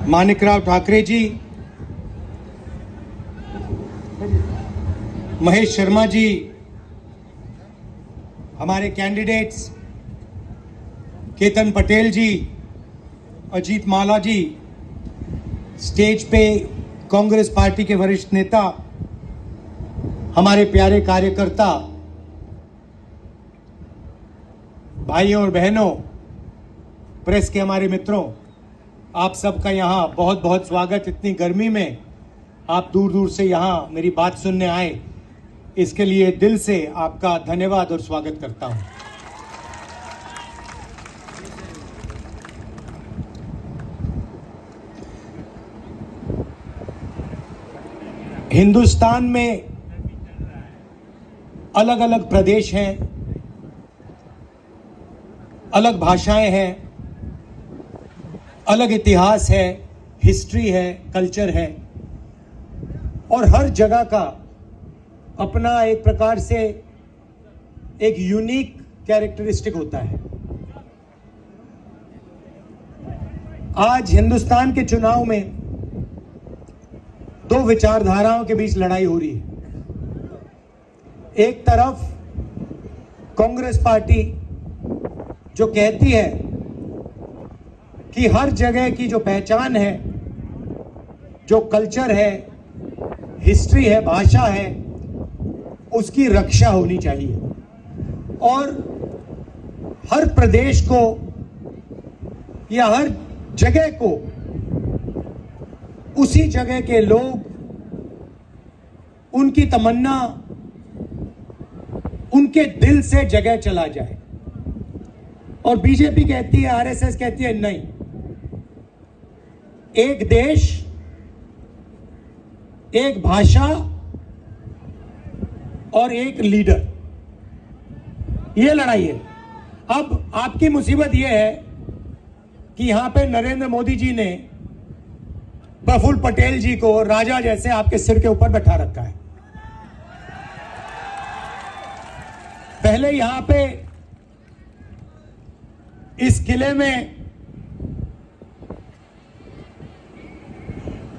माणिकराव ठाकरे जी, महेश शर्मा जी, हमारे कैंडिडेट्स केतन पटेल जी, अजीत माला जी, स्टेज पे कांग्रेस पार्टी के वरिष्ठ नेता, हमारे प्यारे कार्यकर्ता, भाइयों और बहनों, प्रेस के हमारे मित्रों, आप सबका यहाँ बहुत बहुत स्वागत। इतनी गर्मी में आप दूर दूर से यहाँ मेरी बात सुनने आए, इसके लिए दिल से आपका धन्यवाद और स्वागत करता हूँ। हिंदुस्तान में अलग अलग प्रदेश हैं, अलग भाषाएं हैं, अलग इतिहास है, हिस्ट्री है, कल्चर है, और हर जगह का अपना एक प्रकार से एक यूनिक कैरेक्टरिस्टिक होता है। आज हिंदुस्तान के चुनाव में दो विचारधाराओं के बीच लड़ाई हो रही है। एक तरफ कांग्रेस पार्टी जो कहती है कि हर जगह की जो पहचान है, जो कल्चर है, हिस्ट्री है, भाषा है, उसकी रक्षा होनी चाहिए, और हर प्रदेश को या हर जगह को उसी जगह के लोग, उनकी तमन्ना, उनके दिल से जगह चला जाए। और बीजेपी कहती है, आरएसएस कहती है, नहीं, एक देश, एक भाषा और एक लीडर, ये लड़ाई है। अब आपकी मुसीबत यह है कि यहां पे नरेंद्र मोदी जी ने प्रफुल्ल पटेल जी को राजा जैसे आपके सिर के ऊपर बैठा रखा है। पहले यहां पे इस किले में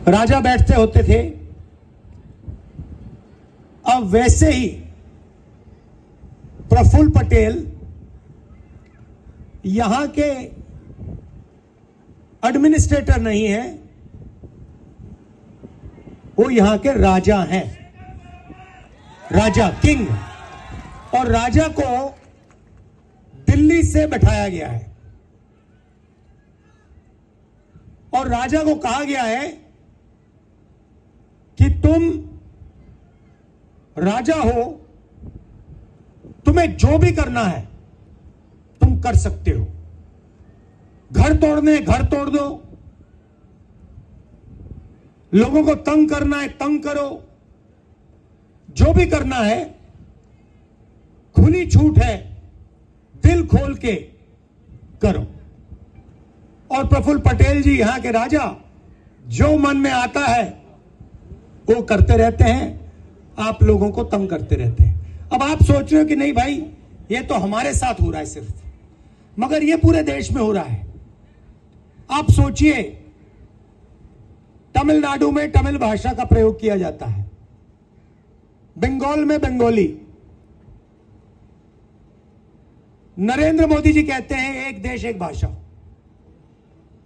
राजा बैठते होते थे, अब वैसे ही प्रफुल्ल पटेल यहां के एडमिनिस्ट्रेटर नहीं है, वो यहां के राजा हैं, राजा, किंग। और राजा को दिल्ली से बैठाया गया है, और राजा को कहा गया है कि तुम राजा हो, तुम्हें जो भी करना है तुम कर सकते हो। घर तोड़ने घर तोड़ दो, लोगों को तंग करना है तंग करो, जो भी करना है खुली छूट है, दिल खोल के करो। और प्रफुल्ल पटेल जी यहां के राजा जो मन में आता है वो करते रहते हैं, आप लोगों को तंग करते रहते हैं। अब आप सोच रहे हो कि नहीं भाई, ये तो हमारे साथ हो रहा है सिर्फ, मगर ये पूरे देश में हो रहा है। आप सोचिए, तमिलनाडु में तमिल भाषा का प्रयोग किया जाता है, बंगाल में बंगाली। नरेंद्र मोदी जी कहते हैं एक देश एक भाषा।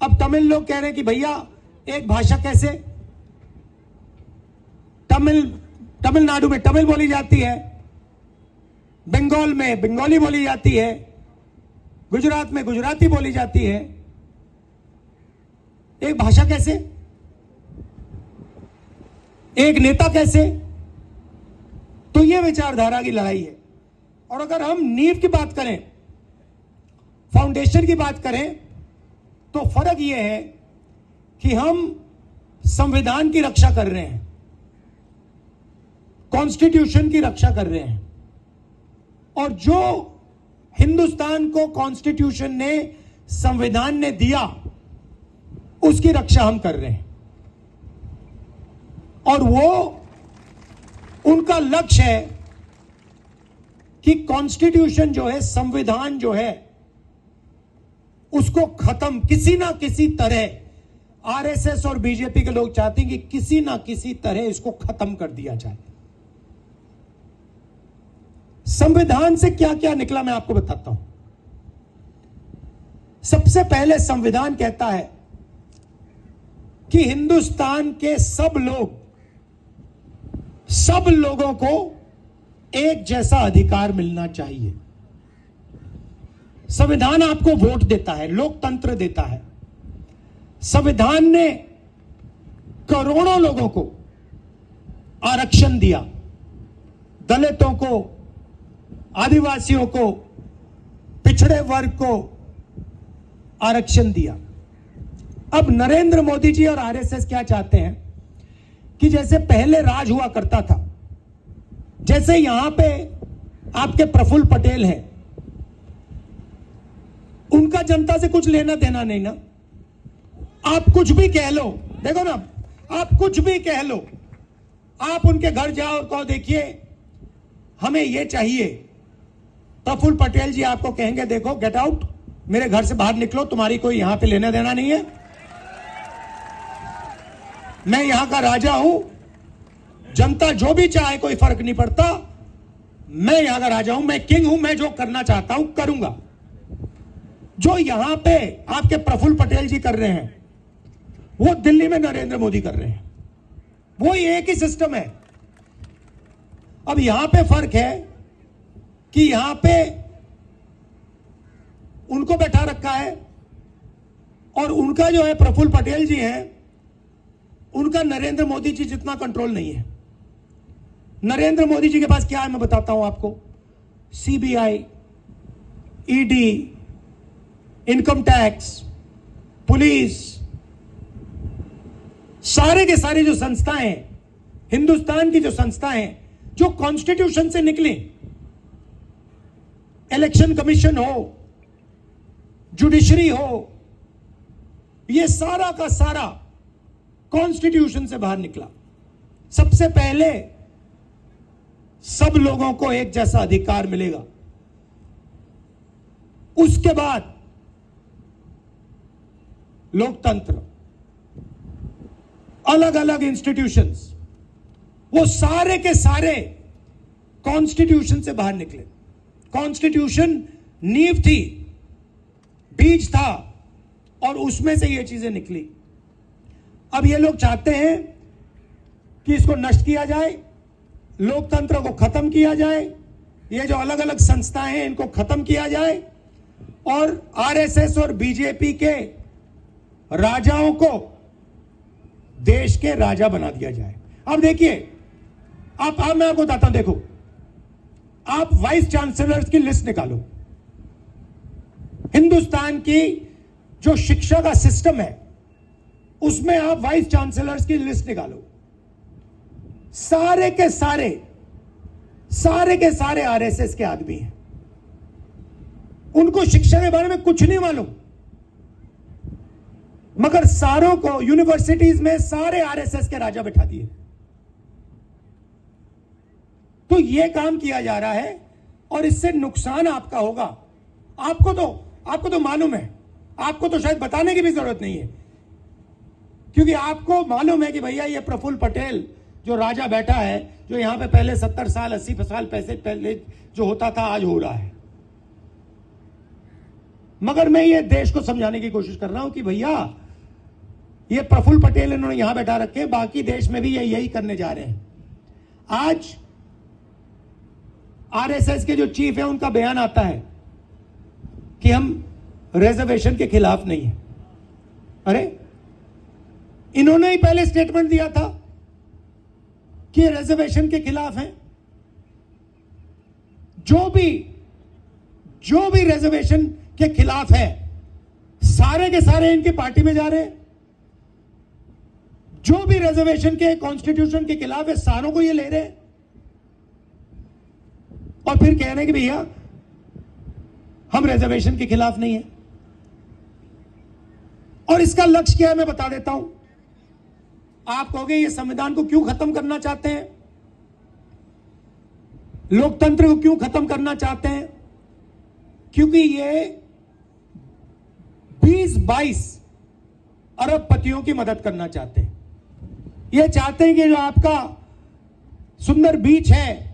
अब तमिल लोग कह रहे हैं कि भैया एक भाषा कैसे? तमिलनाडु में तमिल बोली जाती है, बंगाल में बंगाली बोली जाती है, गुजरात में गुजराती बोली जाती है, एक भाषा कैसे? एक नेता कैसे? तो यह विचारधारा की लड़ाई है। और अगर हम नींव की बात करें, फाउंडेशन की बात करें, तो फर्क यह है कि हम संविधान की रक्षा कर रहे हैं, कॉन्स्टिट्यूशन की रक्षा कर रहे हैं, और जो हिंदुस्तान को कॉन्स्टिट्यूशन ने, संविधान ने दिया, उसकी रक्षा हम कर रहे हैं। और वो उनका लक्ष्य है कि कॉन्स्टिट्यूशन जो है, संविधान जो है, उसको खत्म किसी ना किसी तरह आरएसएस और बीजेपी के लोग चाहते हैं कि किसी ना किसी तरह इसको खत्म कर दिया जाए। संविधान से क्या क्या निकला मैं आपको बताता हूं। सबसे पहले संविधान कहता है कि हिंदुस्तान के सब लोगों को एक जैसा अधिकार मिलना चाहिए। संविधान आपको वोट देता है, लोकतंत्र देता है। संविधान ने करोड़ों लोगों को आरक्षण दिया, दलितों को, आदिवासियों को, पिछड़े वर्ग को आरक्षण दिया। अब नरेंद्र मोदी जी और आरएसएस क्या चाहते हैं कि जैसे पहले राज हुआ करता था, जैसे यहां पे आपके प्रफुल्ल पटेल हैं, उनका जनता से कुछ लेना देना नहीं ना। आप कुछ भी कह लो, देखो ना, आप कुछ भी कह लो, आप उनके घर जाओ और कहो देखिए हमें ये चाहिए, प्रफुल्ल पटेल जी आपको कहेंगे देखो गेट आउट, मेरे घर से बाहर निकलो, तुम्हारी कोई यहां पे लेना देना नहीं है, मैं यहां का राजा हूं, जनता जो भी चाहे कोई फर्क नहीं पड़ता, मैं यहां का राजा हूं, मैं किंग हूं, मैं जो करना चाहता हूं करूंगा। जो यहां पे आपके प्रफुल्ल पटेल जी कर रहे हैं वो दिल्ली में नरेंद्र मोदी कर रहे हैं, वो एक ही सिस्टम है। अब यहां पे फर्क है कि यहां पे उनको बैठा रखा है और उनका जो है प्रफुल्ल पटेल जी हैं, उनका नरेंद्र मोदी जी जितना कंट्रोल नहीं है। नरेंद्र मोदी जी के पास क्या है मैं बताता हूं आपको। CBI, ED, income tax, police, सारे के सारे जो संस्थाएं हैं, हिंदुस्तान की जो संस्थाएं हैं जो कॉन्स्टिट्यूशन से निकली, इलेक्शन कमीशन हो, जुडिशरी हो, ये सारा का सारा कॉन्स्टिट्यूशन से बाहर निकला। सबसे पहले सब लोगों को एक जैसा अधिकार मिलेगा, उसके बाद लोकतंत्र, अलग अलग इंस्टीट्यूशंस, वो सारे के सारे कॉन्स्टिट्यूशन से बाहर निकले। कॉन्स्टिट्यूशन नींव थी, बीज था, और उसमें से ये चीजें निकली। अब ये लोग चाहते हैं कि इसको नष्ट किया जाए, लोकतंत्र को खत्म किया जाए, ये जो अलग अलग संस्थाएं हैं इनको खत्म किया जाए, और आरएसएस और बीजेपी के राजाओं को देश के राजा बना दिया जाए। अब देखिए, आप मैं आपको बताता हूं, देखो, आप वाइस चांसलर्स की लिस्ट निकालो। हिंदुस्तान की जो शिक्षा का सिस्टम है उसमें आप वाइस चांसलर्स की लिस्ट निकालो। सारे के सारे आरएसएस के आदमी हैं, उनको शिक्षा के बारे में कुछ नहीं मालूम, मगर सारों को यूनिवर्सिटीज में सारे आरएसएस के राजा बैठा दिए। तो यह काम किया जा रहा है और इससे नुकसान आपका होगा। आपको तो मालूम है, आपको तो शायद बताने की भी जरूरत नहीं है, क्योंकि आपको मालूम है कि भैया ये प्रफुल्ल पटेल जो राजा बैठा है, जो यहां पे पहले 70 साल 80 साल पहले जो होता था आज हो रहा है। मगर मैं ये देश को समझाने की कोशिश कर रहा हूं कि भैया ये प्रफुल्ल पटेल इन्होंने यहां बैठा रखे, बाकी देश में भी ये यही करने जा रहे हैं। आज आरएसएस के जो चीफ है उनका बयान आता है कि हम रिजर्वेशन के खिलाफ नहीं है। अरे इन्होंने ही पहले स्टेटमेंट दिया था कि रिजर्वेशन के खिलाफ हैं। जो भी रिजर्वेशन के खिलाफ है सारे के सारे इनकी पार्टी में जा रहे हैं। जो भी रिजर्वेशन के कॉन्स्टिट्यूशन के खिलाफ है सारों को ये ले रहे हैं और फिर कह रहे हैं कि भैया हम रिजर्वेशन के खिलाफ नहीं है। और इसका लक्ष्य क्या है मैं बता देता हूं। आप कहोगे ये संविधान को क्यों खत्म करना चाहते हैं, लोकतंत्र को क्यों खत्म करना चाहते हैं? क्योंकि ये 20-22 अरबपतियों की मदद करना चाहते हैं। ये चाहते हैं कि जो आपका सुंदर बीच है,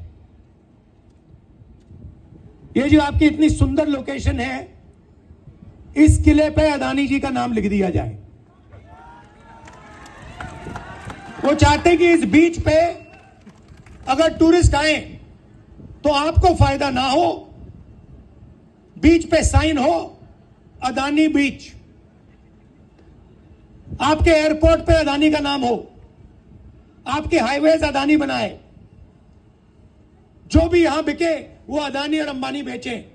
ये जो आपकी इतनी सुंदर लोकेशन है, इस किले पे अदानी जी का नाम लिख दिया जाए। वो चाहते हैं कि इस बीच पे अगर टूरिस्ट आए तो आपको फायदा ना हो, बीच पे साइन हो अदानी बीच, आपके एयरपोर्ट पे अदानी का नाम हो, आपके हाईवेज अदानी बनाए, जो भी यहां बिके वो अदानी और अंबानी बेचे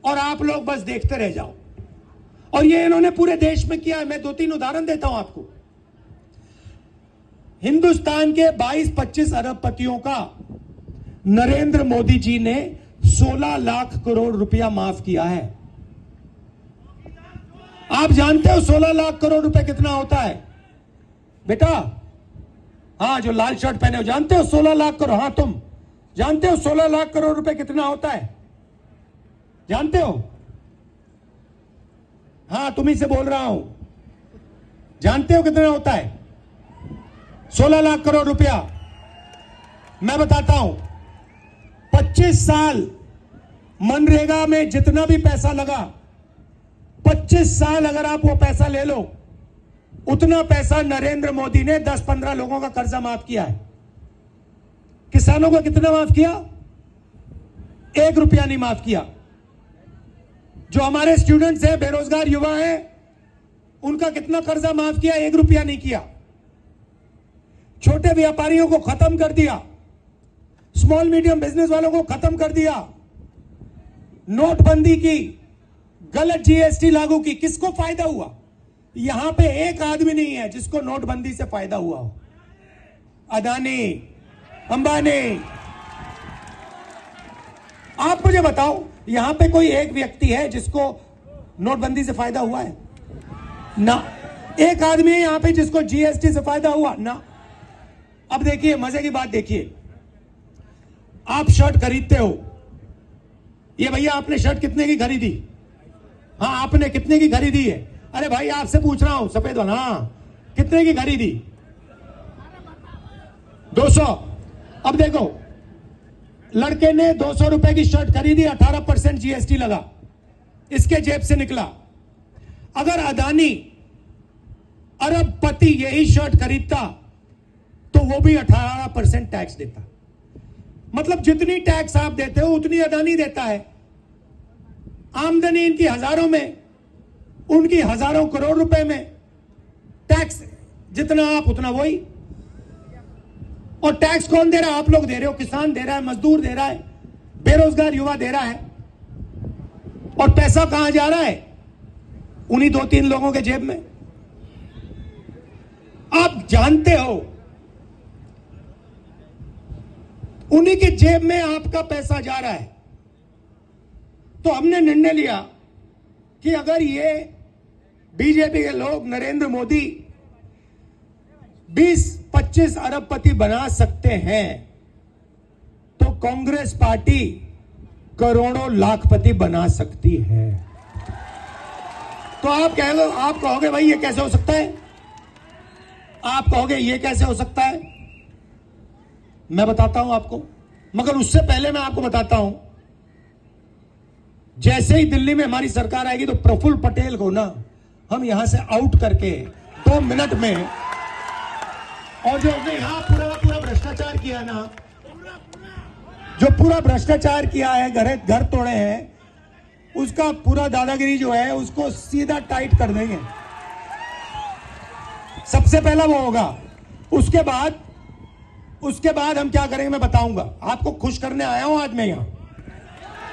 और आप लोग बस देखते रह जाओ। और ये इन्होंने पूरे देश में किया है। मैं 2-3 उदाहरण देता हूं आपको। हिंदुस्तान के 22-25 अरबपतियों का नरेंद्र मोदी जी ने 16 लाख करोड़ रुपया माफ किया है। आप जानते हो 16 लाख करोड़ रुपए कितना होता है बेटा? हाँ, जो लाल शर्ट पहने हो, जानते हो 16 लाख करोड़? हाँ, तुम जानते हो 16 लाख करोड़ रुपए कितना होता है? जानते हो? हाँ, तुम्ही से बोल रहा हूं। जानते हो कितना होता है 16 लाख करोड़ रुपया? मैं बताता हूं। 25 साल मनरेगा में जितना भी पैसा लगा, 25 साल अगर आप वो पैसा ले लो, उतना पैसा नरेंद्र मोदी ने 10-15 लोगों का कर्जा माफ किया है। किसानों का कितना माफ किया? 1 रुपया नहीं माफ किया। जो हमारे स्टूडेंट्स हैं, बेरोजगार युवा हैं, उनका कितना कर्जा माफ किया? 1 रुपया नहीं किया। छोटे व्यापारियों को खत्म कर दिया, स्मॉल मीडियम बिजनेस वालों को खत्म कर दिया, नोटबंदी की, गलत जीएसटी लागू की। किसको फायदा हुआ? यहां पे एक आदमी नहीं है जिसको नोटबंदी से फायदा हुआ हो। अदानी, अंबानी। आप मुझे बताओ, यहां पे कोई एक व्यक्ति है जिसको नोटबंदी से फायदा हुआ है? ना। एक आदमी है यहां पे जिसको जीएसटी से फायदा हुआ? ना। अब देखिए, मजे की बात देखिए। आप शर्ट खरीदते हो, ये भैया आपने शर्ट कितने की खरीदी? हाँ, आपने कितने की खरीदी है? अरे भाई, आपसे पूछ रहा हूं, सफेद वाला। हाँ, कितने की खरीदी? 200। अब देखो, लड़के ने 200 रुपए की शर्ट खरीदी, 18% जीएसटी लगा, इसके जेब से निकला। अगर अदानी अरबपति यही शर्ट खरीदता तो वो भी 18% टैक्स देता। मतलब जितनी टैक्स आप देते हो उतनी अदानी देता है। आमदनी इनकी हजारों में, उनकी हजारों करोड़ रुपए में। टैक्स जितना आप उतना वही। और टैक्स कौन दे रहा है? आप लोग दे रहे हो, किसान दे रहा है, मजदूर दे रहा है, बेरोजगार युवा दे रहा है। और पैसा कहां जा रहा है? उन्हीं 2-3 लोगों के जेब में। आप जानते हो, उन्हीं के जेब में आपका पैसा जा रहा है। तो हमने निर्णय लिया कि अगर ये बीजेपी के लोग नरेंद्र मोदी 20-25 अरबपति बना सकते हैं, तो कांग्रेस पार्टी करोड़ों लाखपति बना सकती है। तो आप कहोगे भाई ये कैसे हो सकता है? आप कहोगे ये कैसे हो सकता है? मैं बताता हूं आपको, मगर उससे पहले मैं आपको बताता हूं, जैसे ही दिल्ली में हमारी सरकार आएगी तो प्रफुल्ल पटेल को ना हम यहां से आउट करके 2 मिनट में, और जो उसने यहां पूरा भ्रष्टाचार किया ना, जो पूरा भ्रष्टाचार किया है, घर तोड़े हैं, उसका पूरा दादागिरी जो है उसको सीधा टाइट कर देंगे। सबसे पहला वो होगा। उसके बाद हम क्या करेंगे मैं बताऊंगा। आपको खुश करने आया हूं आज मैं यहां,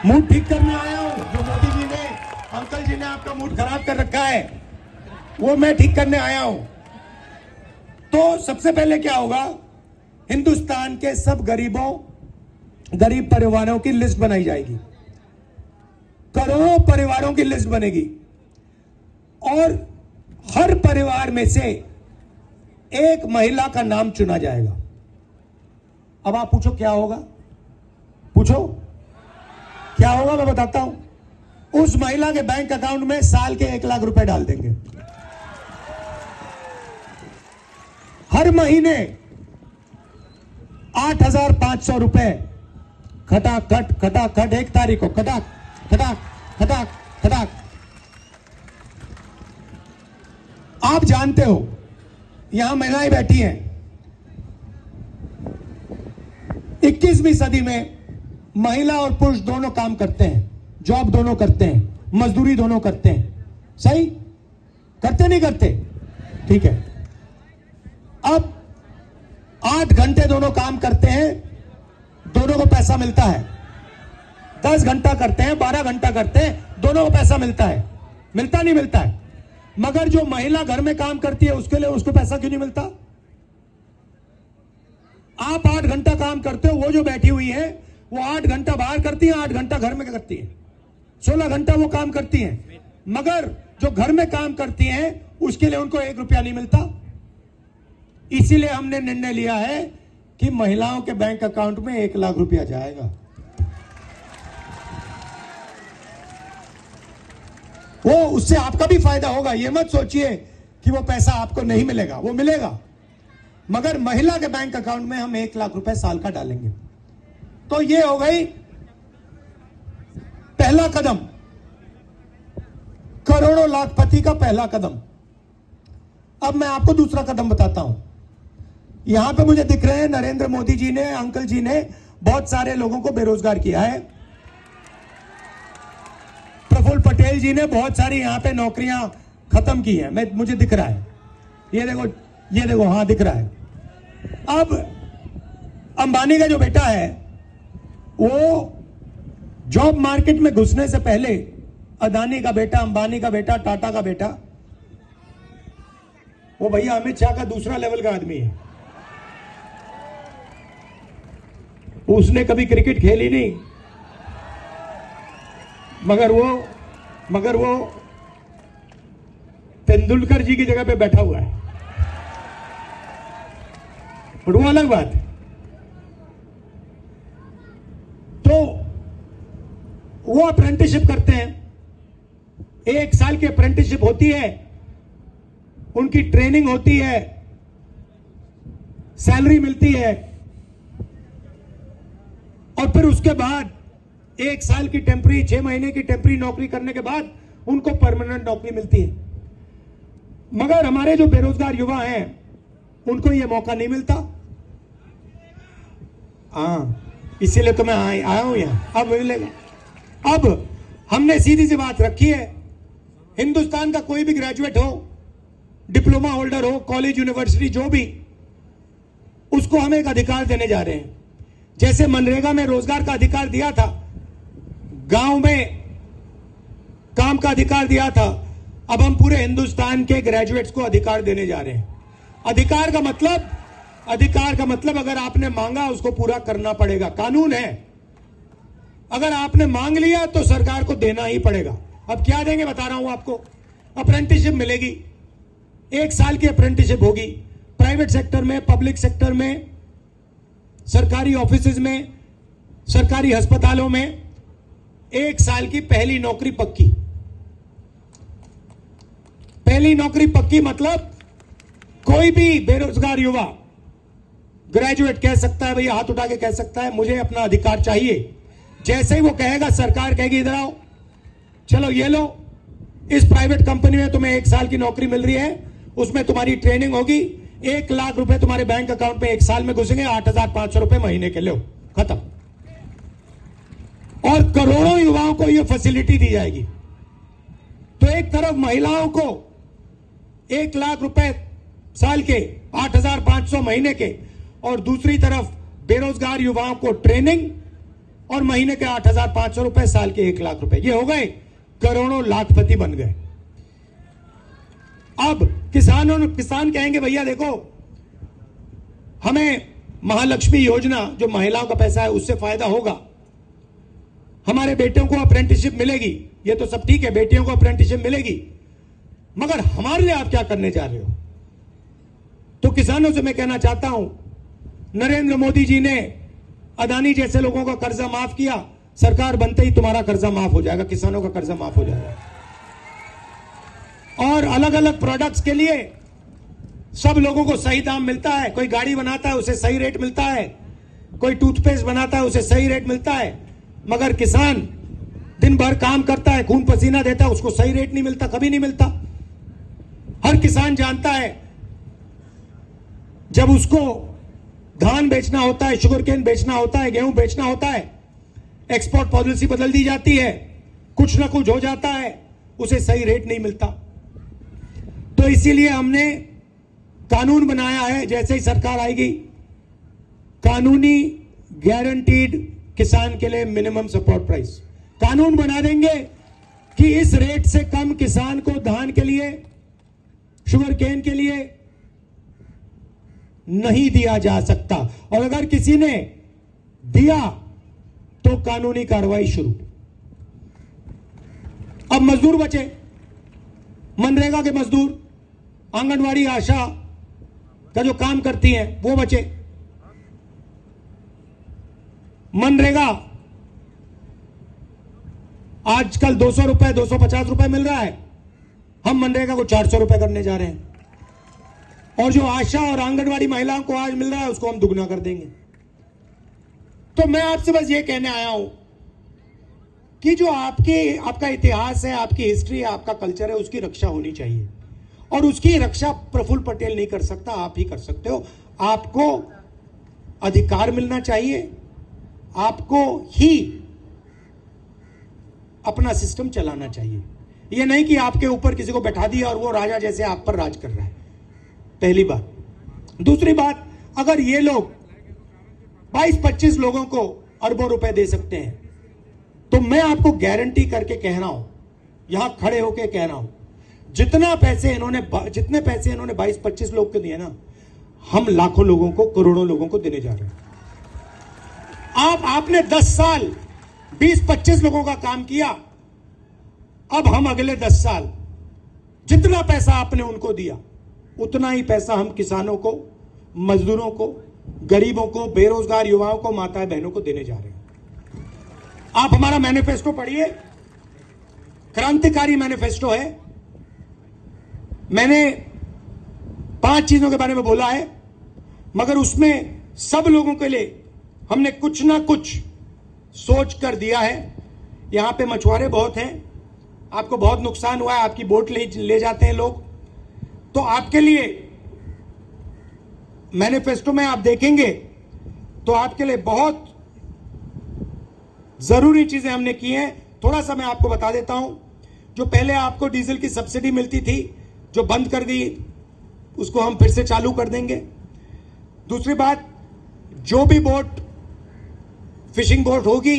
मूड ठीक करने आया हूं। जो मोदी जी ने, अंकल जी ने आपका मूड खराब कर रखा है, वो मैं ठीक करने आया हूं। तो सबसे पहले क्या होगा, हिंदुस्तान के सब गरीब परिवारों की लिस्ट बनाई जाएगी। करोड़ों परिवारों की लिस्ट बनेगी और हर परिवार में से एक महिला का नाम चुना जाएगा। अब आप पूछो क्या होगा? पूछो क्या होगा? मैं बताता हूं। उस महिला के बैंक अकाउंट में साल के 1 लाख रुपए डाल देंगे। हर महीने 8,500 रुपए खटाखट खटाखट 1 तारीख को खटाक खटाक खटाक खटाक। आप जानते हो यहां महिलाएं बैठी हैं, 21वीं सदी में महिला और पुरुष दोनों काम करते हैं, जॉब दोनों करते हैं, मजदूरी दोनों करते हैं। सही करते नहीं करते? ठीक है। अब 8 घंटे दोनों काम करते हैं, दोनों को पैसा मिलता है। 10 घंटा करते हैं, 12 घंटा करते हैं, दोनों को पैसा मिलता है। मिलता नहीं मिलता है? मगर जो महिला घर में काम करती है उसके लिए उसको पैसा क्यों नहीं मिलता? आप 8 घंटा काम करते हो, वो जो बैठी हुई है वो 8 घंटा बाहर करती है, 8 घंटा घर में करती है, 16 घंटा वो काम करती हैं। मगर जो घर में काम करती हैं उसके लिए उनको 1 रुपया नहीं मिलता। इसीलिए हमने निर्णय लिया है कि महिलाओं के बैंक अकाउंट में 1 लाख रुपया जाएगा। वो उससे आपका भी फायदा होगा। ये मत सोचिए कि वो पैसा आपको नहीं मिलेगा, वो मिलेगा, मगर महिला के बैंक अकाउंट में हम 1 लाख रुपए साल का डालेंगे। तो ये हो गई पहला कदम, करोड़ों लाखपति का पहला कदम। अब मैं आपको दूसरा कदम बताता हूं। यहां पे मुझे दिख रहे हैं नरेंद्र मोदी जी ने, अंकल जी ने बहुत सारे लोगों को बेरोजगार किया है। प्रफुल्ल पटेल जी ने बहुत सारी यहां पे नौकरियां खत्म की हैं, मुझे दिख रहा है। ये देखो, हां दिख रहा है। अब अंबानी का जो बेटा है वो जॉब मार्केट में घुसने से पहले अदानी का बेटा, अंबानी का बेटा, टाटा का बेटा, वो भैया अमित शाह का दूसरा लेवल का आदमी है। उसने कभी क्रिकेट खेली नहीं, मगर वो तेंदुलकर जी की जगह पे बैठा हुआ है। और वो अलग बात है। तो वो अप्रेंटिसशिप करते हैं, 1 साल की अप्रेंटिसशिप होती है, उनकी ट्रेनिंग होती है, सैलरी मिलती है, और फिर उसके बाद 1 साल की टेम्पररी, 6 महीने की टेम्पररी नौकरी करने के बाद उनको परमानेंट नौकरी मिलती है। मगर हमारे जो बेरोजगार युवा हैं उनको यह मौका नहीं मिलता। इसीलिए तो मैं आया हूं यहां, अब मिलेगा। अब हमने सीधी सी बात रखी है, हिंदुस्तान का कोई भी ग्रेजुएट हो, डिप्लोमा होल्डर हो, कॉलेज यूनिवर्सिटी जो भी, उसको हम एक अधिकार देने जा रहे हैं। जैसे मनरेगा में रोजगार का अधिकार दिया था, गांव में काम का अधिकार दिया था, अब हम पूरे हिंदुस्तान के ग्रेजुएट्स को अधिकार देने जा रहे हैं। अधिकार का मतलब अगर आपने मांगा उसको पूरा करना पड़ेगा, कानून है। अगर आपने मांग लिया तो सरकार को देना ही पड़ेगा। अब क्या देंगे बता रहा हूं आपको। अप्रेंटिसशिप मिलेगी, 1 साल की अप्रेंटिसशिप होगी, प्राइवेट सेक्टर में, पब्लिक सेक्टर में, सरकारी ऑफिसेज में, सरकारी अस्पतालों में 1 साल की पहली नौकरी पक्की। पहली नौकरी पक्की मतलब कोई भी बेरोजगार युवा ग्रेजुएट कह सकता है, भैया हाथ उठा के कह सकता है मुझे अपना अधिकार चाहिए। जैसे ही वो कहेगा, सरकार कहेगी इधर आओ, चलो ये लो, इस प्राइवेट कंपनी में तुम्हें 1 साल की नौकरी मिल रही है, उसमें तुम्हारी ट्रेनिंग होगी, 1 लाख रुपए तुम्हारे बैंक अकाउंट में 1 साल में घुसेंगे, 8,500 रुपए महीने के, लो खत्म। और करोड़ों युवाओं को यह फैसिलिटी दी जाएगी। तो एक तरफ महिलाओं को 1 लाख रुपए साल के, 8,500 महीने के, और दूसरी तरफ बेरोजगार युवाओं को ट्रेनिंग और महीने के 8,500 रुपए, साल के 1 लाख रुपए। ये हो गए, करोड़ों लाखपति बन गए। अब किसान कहेंगे भैया देखो, हमें महालक्ष्मी योजना जो महिलाओं का पैसा है उससे फायदा होगा, हमारे बेटियों को अप्रेंटिसशिप मिलेगी, ये तो सब ठीक है, बेटियों को अप्रेंटिसशिप मिलेगी, मगर हमारे लिए आप क्या करने जा रहे हो? तो किसानों से मैं कहना चाहता हूं, नरेंद्र मोदी जी ने अदानी जैसे लोगों का कर्जा माफ किया, सरकार बनते ही तुम्हारा कर्जा माफ हो जाएगा, किसानों का कर्जा माफ हो जाएगा। और अलग अलग प्रोडक्ट्स के लिए सब लोगों को सही दाम मिलता है। कोई गाड़ी बनाता है उसे सही रेट मिलता है, कोई टूथपेस्ट बनाता है उसे सही रेट मिलता है, मगर किसान दिन भर काम करता है, खून पसीना देता है, उसको सही रेट नहीं मिलता, कभी नहीं मिलता। हर किसान जानता है जब उसको धान बेचना होता है, शुगर केन बेचना होता है, गेहूं बेचना होता है, एक्सपोर्ट पॉलिसी बदल दी जाती है, कुछ ना कुछ हो जाता है, उसे सही रेट नहीं मिलता। तो इसीलिए हमने कानून बनाया है, जैसे ही सरकार आएगी कानूनी गारंटीड किसान के लिए मिनिमम सपोर्ट प्राइस कानून बना देंगे कि इस रेट से कम किसान को धान के लिए, शुगर केन के लिए नहीं दिया जा सकता, और अगर किसी ने दिया तो कानूनी कार्रवाई शुरू। अब मजदूर बचे, मनरेगा के मजदूर, आंगनवाड़ी आशा का जो काम करती हैं वो बचे। मनरेगा आजकल 200 रुपए, 250 रुपए मिल रहा है, हम मनरेगा को 400 रुपए करने जा रहे हैं, और जो आशा और आंगनवाड़ी महिलाओं को आज मिल रहा है उसको हम दुगना कर देंगे। तो मैं आपसे बस ये कहने आया हूं कि जो आपका इतिहास है, आपकी हिस्ट्री है, आपका कल्चर है, उसकी रक्षा होनी चाहिए, और उसकी रक्षा प्रफुल्ल पटेल नहीं कर सकता, आप ही कर सकते हो। आपको अधिकार मिलना चाहिए, आपको ही अपना सिस्टम चलाना चाहिए। यह नहीं कि आपके ऊपर किसी को बैठा दिया और वो राजा जैसे आप पर राज कर रहा है, पहली बात। दूसरी बात, अगर ये लोग 22-25 लोगों को अरबों रुपए दे सकते हैं, तो मैं आपको गारंटी करके कह रहा हूं, यहां खड़े होकर कह रहा हूं, जितने पैसे इन्होंने 22-25 लोग को दिए ना, हम लाखों लोगों को, करोड़ों लोगों को देने जा रहे हैं। आपने 10 साल 20-25 लोगों का काम किया, अब हम अगले 10 साल जितना पैसा आपने उनको दिया उतना ही पैसा हम किसानों को, मजदूरों को, गरीबों को, बेरोजगार युवाओं को, माताएं बहनों को देने जा रहे हैं। आप हमारा मैनिफेस्टो पढ़िए, क्रांतिकारी मैनिफेस्टो है। मैंने 5 चीजों के बारे में बोला है, मगर उसमें सब लोगों के लिए हमने कुछ ना कुछ सोच कर दिया है। यहां पे मछुआरे बहुत हैं, आपको बहुत नुकसान हुआ है, आपकी बोट ले जाते हैं लोग, तो आपके लिए मैनिफेस्टो में आप देखेंगे तो आपके लिए बहुत जरूरी चीजें हमने की हैं। थोड़ा सा मैं आपको बता देता हूं। जो पहले आपको डीजल की सब्सिडी मिलती थी, जो बंद कर दी, उसको हम फिर से चालू कर देंगे। दूसरी बात, जो भी बोट, फिशिंग बोट होगी,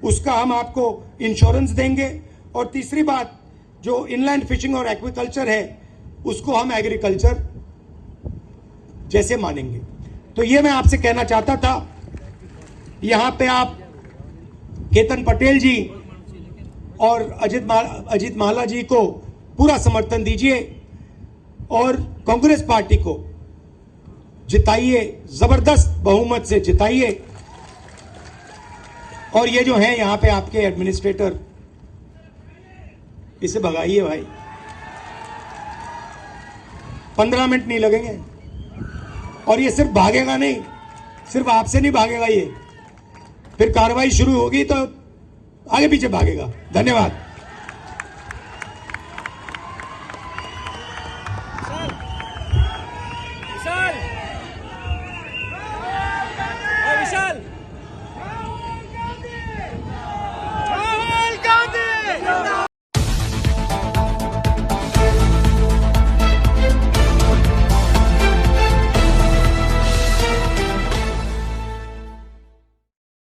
उसका हम आपको इंश्योरेंस देंगे। और तीसरी बात, जो इनलैंड फिशिंग और एक्वाकल्चर है, उसको हम एग्रीकल्चर जैसे मानेंगे। तो ये मैं आपसे कहना चाहता था। यहां पे आप केतन पटेल जी और अजीत माला जी को पूरा समर्थन दीजिए और कांग्रेस पार्टी को जिताइए, जबरदस्त बहुमत से जिताइए। और ये जो है यहां पे आपके एडमिनिस्ट्रेटर, इसे भगाइए भाई, 15 मिनट नहीं लगेंगे। और ये सिर्फ भागेगा नहीं, सिर्फ आपसे नहीं भागेगा, ये फिर कार्रवाई शुरू होगी तो आगे पीछे भागेगा। धन्यवाद।